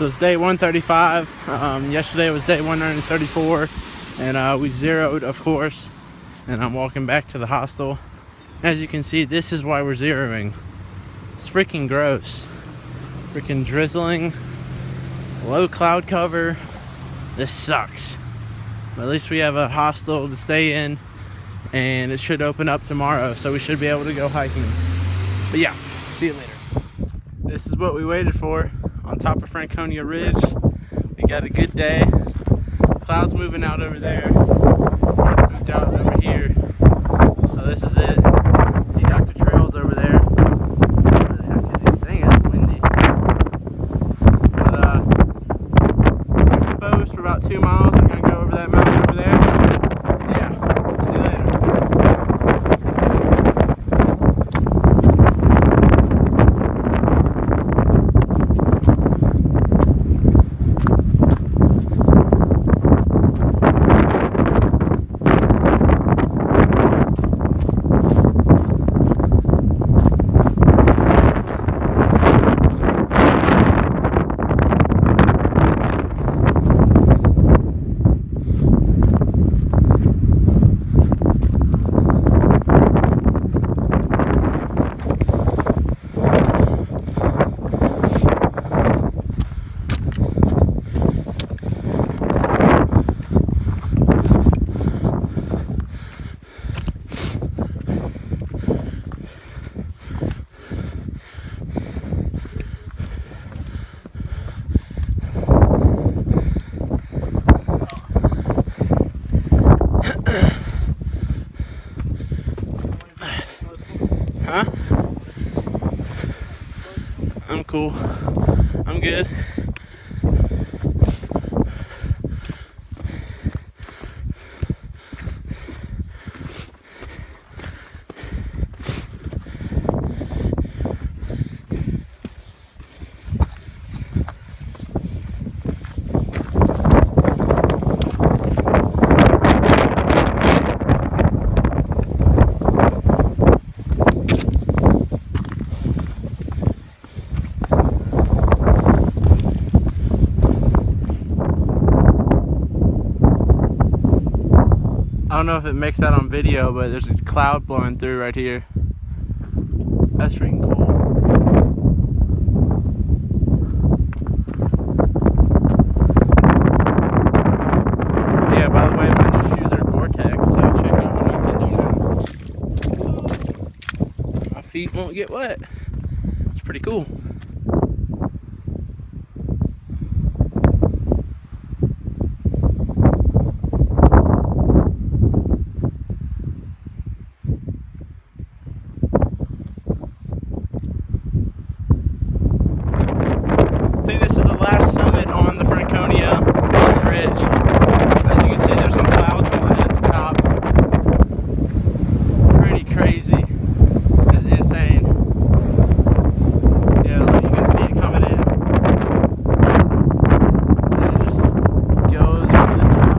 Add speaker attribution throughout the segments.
Speaker 1: So it's day 135. Yesterday was day 134, and we zeroed, of course. And I'm walking back to the hostel. As you can see, this is why we're zeroing. It's freaking gross. Freaking drizzling, low cloud cover. This sucks. But at least we have a hostel to stay in, and it should open up tomorrow, so we should be able to go hiking. But yeah, see you later. This is what we waited for on top of Franconia Ridge. We got a good day. Clouds moving out over there. Moved out over here. So this is it. See Dr. Trails over there. Where the heck is he? Dang, it's windy. But we're exposed for about 2 miles. We're gonna go over that mountain over there. Yeah. See you later. Huh? I'm cool. I'm good. I don't know if it makes that on video, but there's a cloud blowing through right here. That's freaking cool. Yeah, by the way, my new shoes are Gore-Tex, so check out what I can do now. My feet won't get wet. It's pretty cool. I think this is the last summit on the Franconia Ridge. As you can see, there's some clouds rolling at the top. Pretty crazy. It's insane. Yeah, you can see it coming in. And it just goes to the top.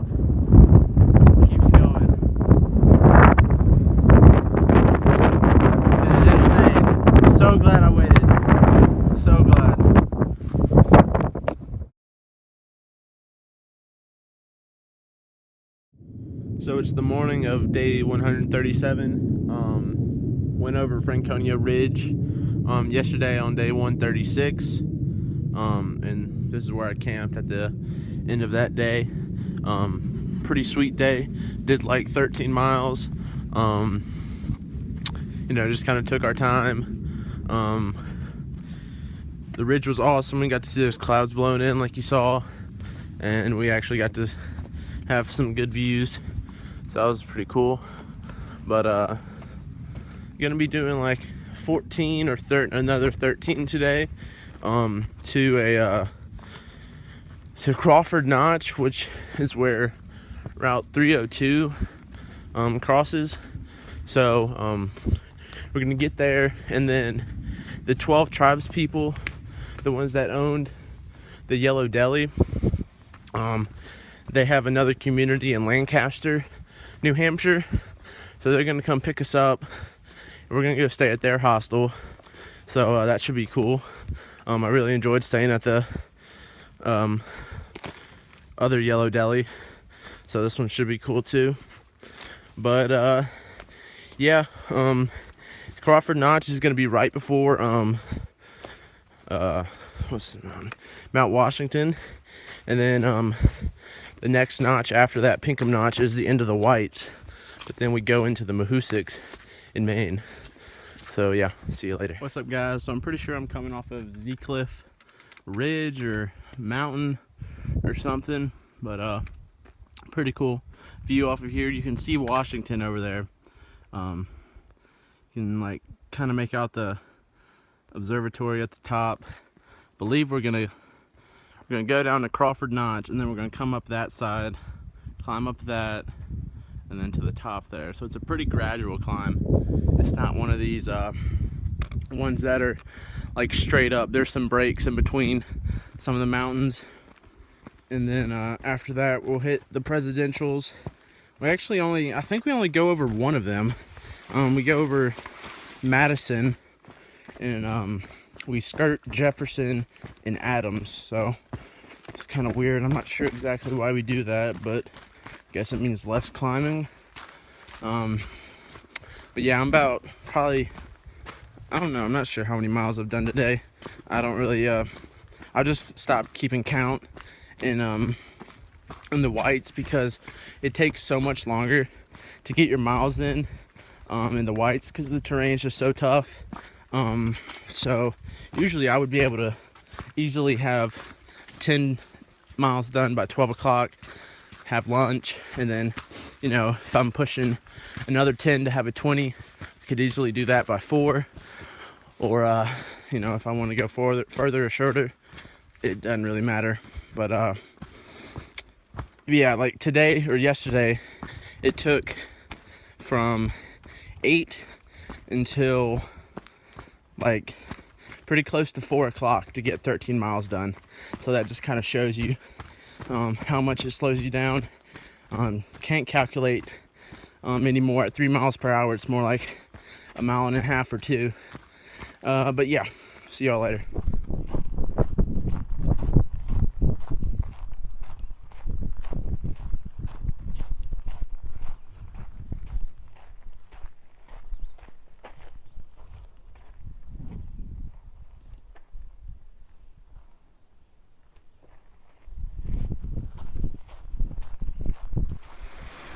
Speaker 1: Keeps going. This is insane. So glad I waited. So glad. So it's the morning of day 137. Went over Franconia Ridge yesterday on day 136. And this is where I camped at the end of that day. Pretty sweet day. Did like 13 miles. Just kind of took our time. The ridge was awesome. We got to see those clouds blowing in like you saw. And we actually got to have some good views. So that was pretty cool. But gonna be doing like 14 or another 13 today to Crawford Notch, which is where Route 302 crosses. So we're gonna get there, and then the 12 tribes people, the ones that owned the Yellow Deli, they have another community in Lancaster, New Hampshire, so they're gonna come pick us up. We're gonna go stay at their hostel, so that should be cool. I really enjoyed staying at the other yellow deli, so this one should be cool too. But yeah, Crawford Notch is gonna be right before what's it, Mount Washington, and then the next notch after that, Pinkham Notch, is the end of the White, but then we go into the Mahoosucs in Maine. So yeah, see you later. What's up, guys? So I'm pretty sure I'm coming off of Z Cliff Ridge or mountain or something, but pretty cool view off of here. You can see Washington over there. You can like kind of make out the observatory at the top. Believe we're gonna go down to Crawford Notch, and then we're gonna come up that side, climb up that, and then to the top there. So it's a pretty gradual climb. It's not one of these ones that are like straight up. There's some breaks in between some of the mountains, and then after that we'll hit the presidentials. I think we only go over one of them. We go over Madison, and we skirt Jefferson and Adams. So it's kind of weird. I'm not sure exactly why we do that, but I guess it means less climbing. But yeah, I'm about probably, I don't know, I'm not sure how many miles I've done today. I don't really, I just stopped keeping count in the Whites because it takes so much longer to get your miles in the Whites because the terrain is just so tough. So usually I would be able to easily have 10 miles done by 12 o'clock, have lunch, and then, you know, if I'm pushing another 10 to have a 20, I could easily do that by 4. Or you know, if I want to go further or shorter, it doesn't really matter. But yeah, like today or yesterday, it took from 8 until like pretty close to 4 o'clock to get 13 miles done. So that just kind of shows you how much it slows you down. Can't calculate anymore at 3 miles per hour. It's more like a mile and a half or 2. But yeah, see y'all later.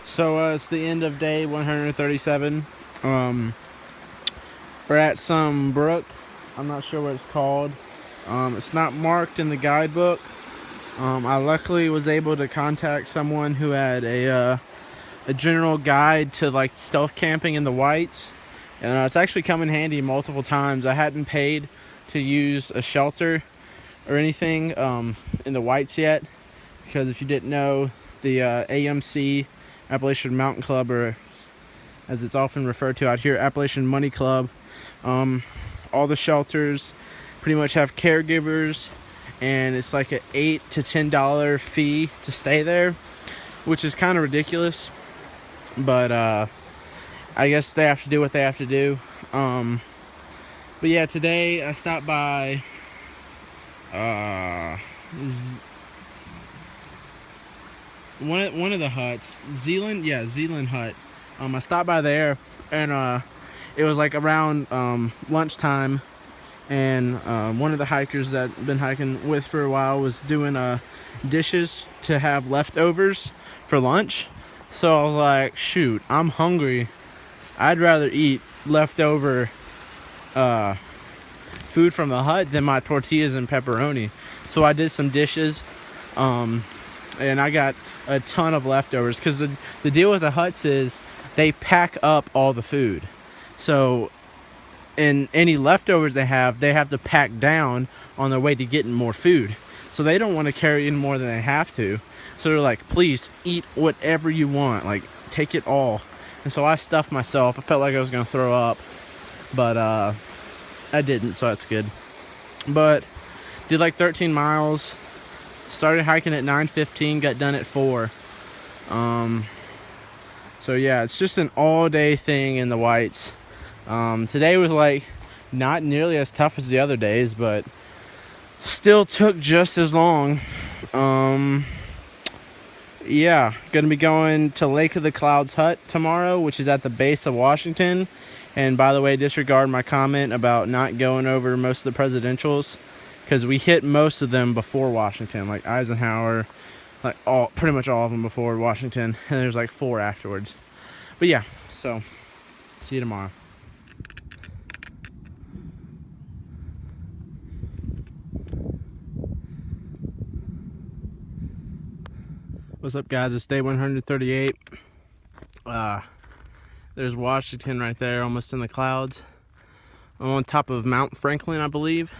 Speaker 1: So it's the end of day 137. We're at some brook. I'm not sure what it's called. It's not marked in the guidebook. I luckily was able to contact someone who had a general guide to like stealth camping in the Whites, and it's actually come in handy multiple times. I hadn't paid to use a shelter or anything in the Whites yet, because if you didn't know, the AMC, Appalachian Mountain Club, or as it's often referred to out here, Appalachian Money Club, all the shelters pretty much have caregivers, and it's like an $8 to $10 fee to stay there, which is kind of ridiculous, but I guess they have to do what they have to do. But yeah, today I stopped by one of the huts, Zealand Hut. I stopped by there, and it was like around lunchtime, and one of the hikers that I've been hiking with for a while was doing dishes to have leftovers for lunch. So I was like, shoot, I'm hungry. I'd rather eat leftover food from the hut than my tortillas and pepperoni. So I did some dishes, and I got a ton of leftovers, because the deal with the huts is they pack up all the food. So and any leftovers they have to pack down on their way to getting more food. So they don't want to carry in more than they have to. So they're like, please eat whatever you want, like take it all. And so I stuffed myself. I felt like I was gonna throw up, but I didn't, so that's good. But did like 13 miles. Started hiking at 9:15, got done at 4. So yeah, it's just an all-day thing in the Whites. Today was like not nearly as tough as the other days, but still took just as long. Yeah, gonna be going to Lake of the Clouds Hut tomorrow, which is at the base of Washington. And by the way, disregard my comment about not going over most of the presidentials, because we hit most of them before Washington, like Eisenhower, like pretty much all of them before Washington, and there's like 4 afterwards. But yeah, so see you tomorrow. What's up, guys? It's day 138. There's Washington right there, almost in the clouds. I'm on top of Mount Franklin, I believe,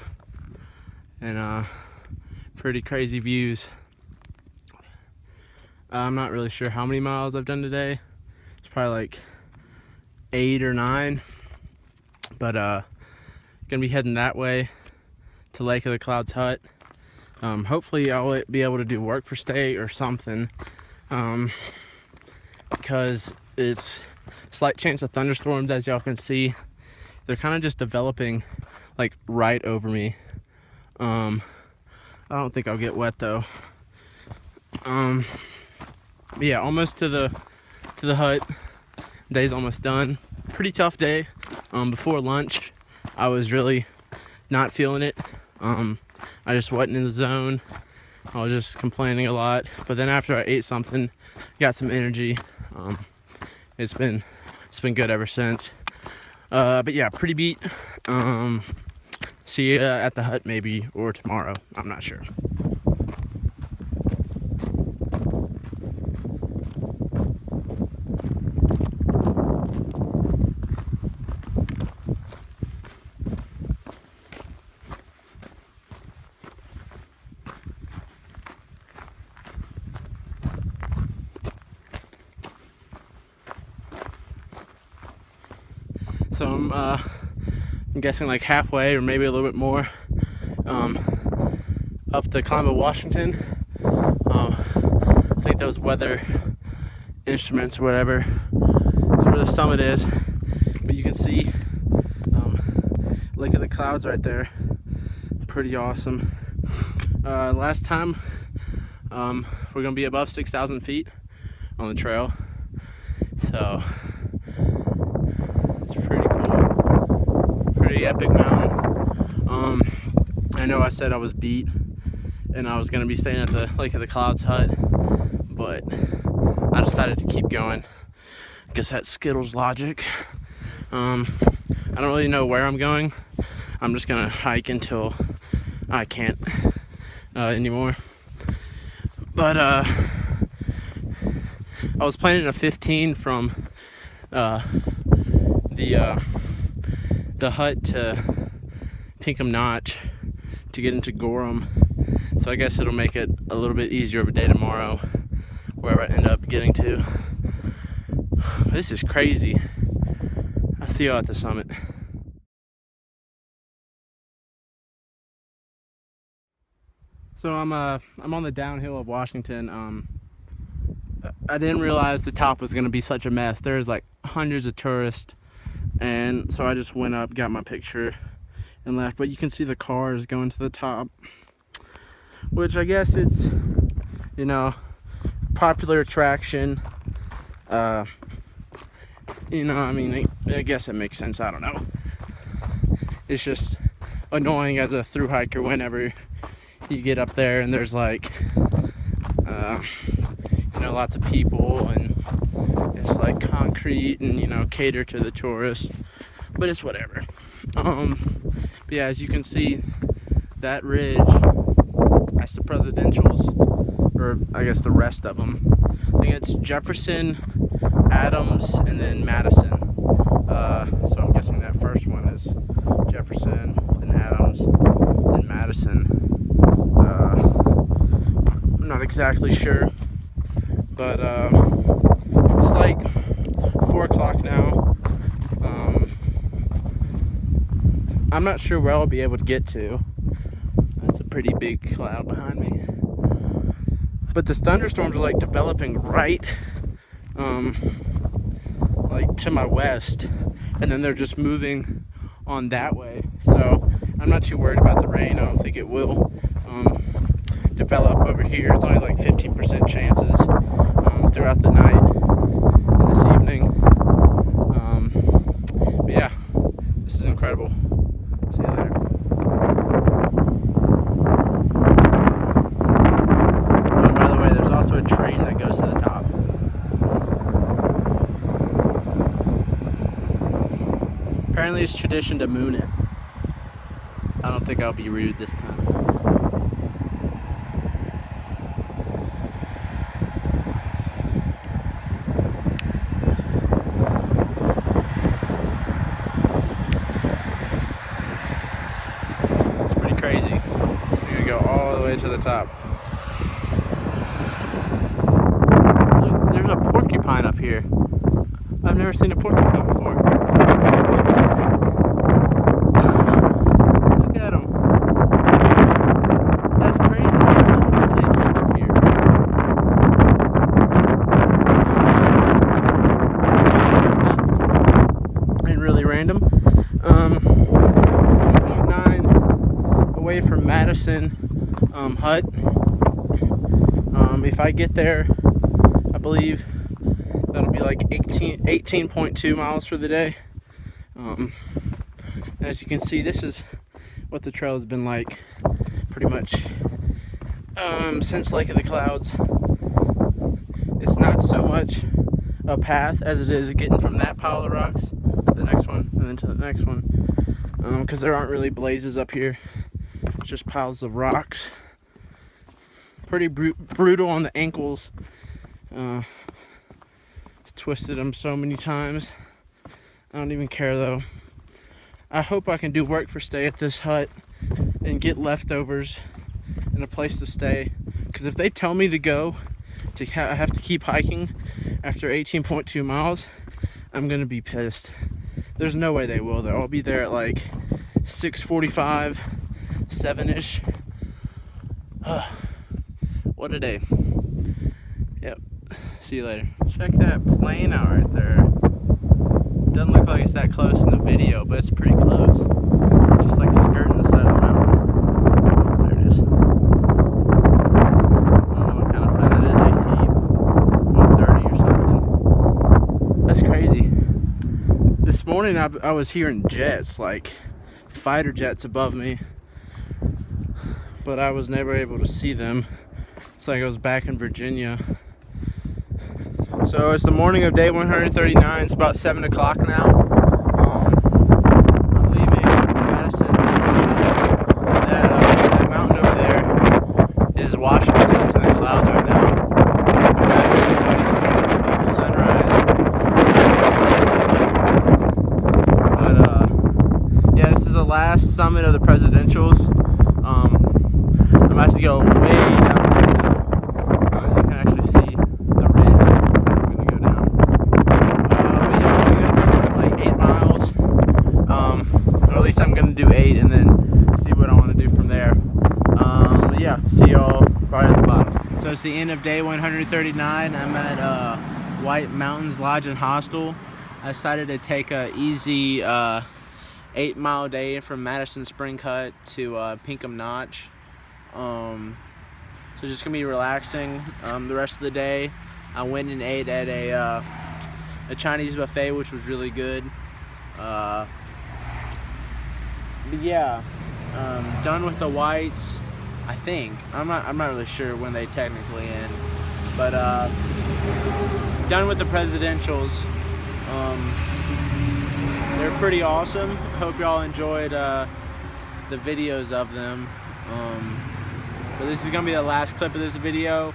Speaker 1: and pretty crazy views. I'm not really sure how many miles I've done today. It's probably like 8 or 9, but gonna be heading that way to Lake of the Clouds Hut. Hopefully I'll be able to do work for state or something, because it's slight chance of thunderstorms, as y'all can see. They're kind of just developing like right over me. I don't think I'll get wet though. Yeah, almost to the hut. Day's almost done. Pretty tough day. Before lunch I was really not feeling it. I just wasn't in the zone. I was just complaining a lot. But then after I ate something, got some energy. It's been good ever since. But yeah, pretty beat. See you at the hut maybe, or tomorrow. I'm not sure. So I'm guessing like halfway or maybe a little bit more up the climb of Washington. I think those weather instruments or whatever, where the summit is, but you can see Lake of the Clouds right there. Pretty awesome. Last time we're gonna be above 6,000 feet on the trail, so pretty epic mountain. I know I said I was beat and I was gonna be staying at the Lake of the Clouds hut, but I decided to keep going. I guess that's Skittles logic. I don't really know where I'm going. I'm just gonna hike until I can't anymore. But I was planning a 15 from the hut to Pinkham Notch to get into Gorham, so I guess it'll make it a little bit easier of a day tomorrow wherever I end up getting to. This is crazy. I'll see you at the summit. So I'm on the downhill of Washington. I didn't realize the top was gonna be such a mess. There's like hundreds of tourists, and so I just went up, got my picture, and left. But you can see the cars going to the top, which I guess it's, you know, popular attraction. You know, I mean, I guess it makes sense. I don't know. It's just annoying as a through hiker whenever you get up there and there's like, you know, lots of people and it's like concrete and, you know, cater to the tourists, but it's whatever. But yeah, as you can see, that ridge, that's the presidentials, or I guess the rest of them. I think it's Jefferson, Adams, and then Madison. So I'm guessing that first one is Jefferson, then Adams, then Madison. I'm not exactly sure, but it's like 4 o'clock now. I'm not sure where I'll be able to get to. That's a pretty big cloud behind me. But the thunderstorms are like developing right like to my west, and then they're just moving on that way. So I'm not too worried about the rain. I don't think it will. develop over here. It's only like 15% chances throughout the night and this evening. But yeah, this is incredible. See you later. And by the way, there's also a train that goes to the top. Apparently it's tradition to moon it. I don't think I'll be rude this time. It's pretty crazy. We're gonna go all the way to the top. Look, there's a porcupine up here. I've never seen a porcupine before. Look at him. That's crazy. How the heck do they live up here? That's cool. And really random. 1.9 away from Madison hut. If I get there, I believe that'll be like 18.2 miles for the day. As you can see, this is what the trail has been like pretty much since Lake of the Clouds. It's not so much a path as it is getting from that pile of rocks to the next one and then to the next one, because there aren't really blazes up here. It's just piles of rocks. Pretty brutal on the ankles. Twisted them so many times. I don't even care though. I hope I can do work for stay at this hut and get leftovers and a place to stay, because if they tell me to go to I have to keep hiking after 18.2 miles, I'm gonna be pissed. There's no way they will though. I'll be there at like 6:45, 7ish. What a day. Yep. See you later. Check that plane out right there. Doesn't look like it's that close in the video, but it's pretty close. Just like skirting the side of the mountain. There it is. I don't know what kind of plane that is. AC 130 or something. That's crazy. This morning I was hearing jets, like fighter jets above me, but I was never able to see them. It's like I was back in Virginia. So it's the morning of day 139. It's about 7 o'clock now. I'm leaving Madison. That mountain over there is Washington. It's in the clouds right now. Like a sunrise. But yeah, this is the last summit of the presidentials. I'm about to go way down. Do 8 and then see what I want to do from there. Yeah, see y'all right at the bottom. So it's the end of day 139. I'm at White Mountains Lodge and Hostel. I decided to take a easy 8-mile day from Madison Spring Hut to Pinkham Notch. So just gonna be relaxing the rest of the day. I went and ate at a Chinese buffet, which was really good. But yeah, done with the whites, I think. I'm not really sure when they technically end, but done with the presidentials. They're pretty awesome. Hope y'all enjoyed the videos of them. But this is gonna be the last clip of this video.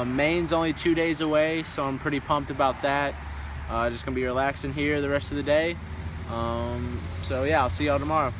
Speaker 1: Maine's only 2 days away, so I'm pretty pumped about that. Just gonna be relaxing here the rest of the day. So yeah, I'll see y'all tomorrow.